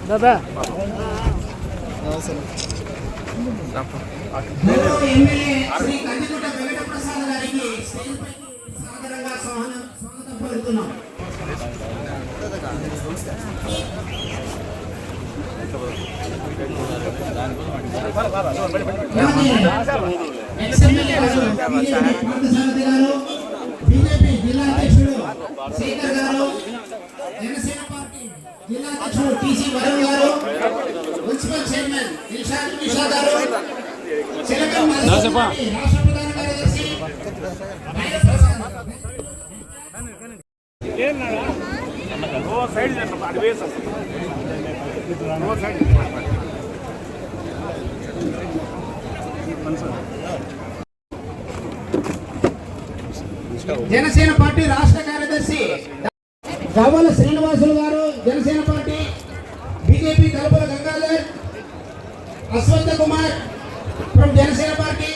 दादा बीजेपी जिला अध्यक्षుడు శేఖర్ గారు జనసేన పార్టీ జిల్లా అధ్యక్షుడు టీసీ వరుణ్ గారు మున్సిపల్ చైర్మన్ ఇల్షాద్ నిషా గారు చిలకం రాష్ట్ర ప్రధాన కార్యదర్శి జనసేన పార్టీ రాష్ట్ర కార్యదర్శి గవ్వల శ్రీనివాసులు గారు Janasena party BJP Talupula Gangadhar Ashwantha Kumar from Janasena party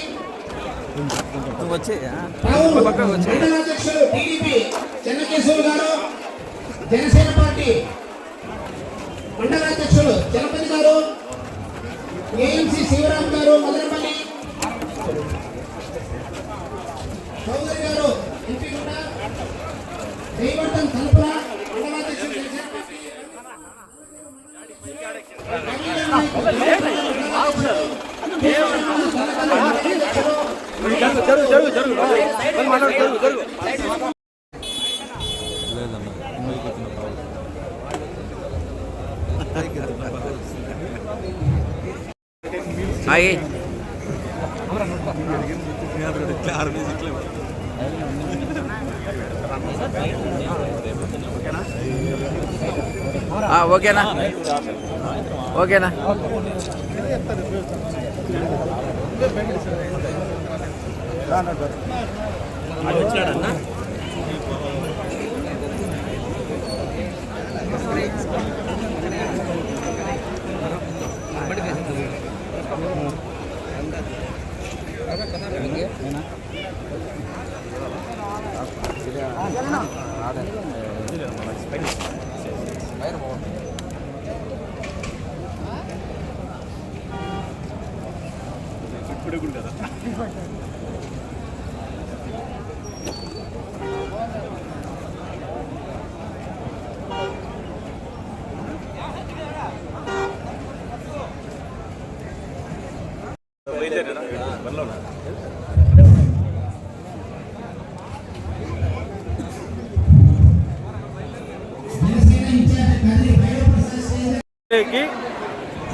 మండలాధ్యక్షులు టీడీపీ చెన్నకేశ్వర్ గారు జనసేన పార్టీ మండలాధ్యక్షులు చలపతి గారు ఏఎంసీ శివరామ్ గారు మదనపల్లి చౌదరి గారు ఎంపీ కూడా దైవర్ధన్ తలుపుల మండలాధ్యక్షులు జనసేన పార్టీ ఓకేనా ఓకేనా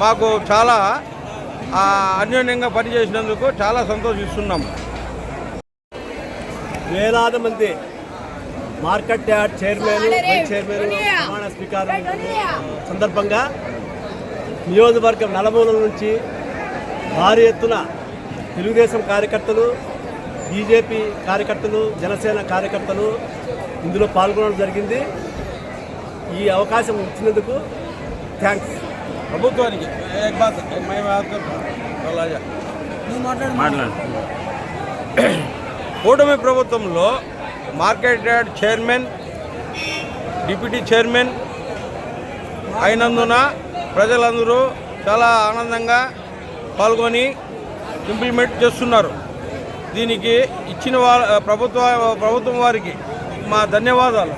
మాకు చాలా అన్యోన్యంగా పనిచేసినందుకు చాలా సంతోషిస్తున్నాం. వేలాది మంది market yard chairman vice chairman ప్రమాణ స్వీకారం సందర్భంగా నియోజకవర్గం నలుమూలల నుంచి భారీ ఎత్తున తెలుగుదేశం కార్యకర్తలు, బీజేపీ కార్యకర్తలు, జనసేన కార్యకర్తలు ఇందులో పాల్గొనడం జరిగింది. ఈ అవకాశం ఇచ్చినందుకు థ్యాంక్స్ ప్రభుత్వానికి. కూటమి ప్రభుత్వంలో market yard chairman, deputy chairman అయినందున ప్రజలందరూ చాలా ఆనందంగా పాల్గొని ఇంప్లిమెంట్ చేస్తున్నారు. దీనికి ఇచ్చిన ప్రభుత్వం వారికి మా ధన్యవాదాలు.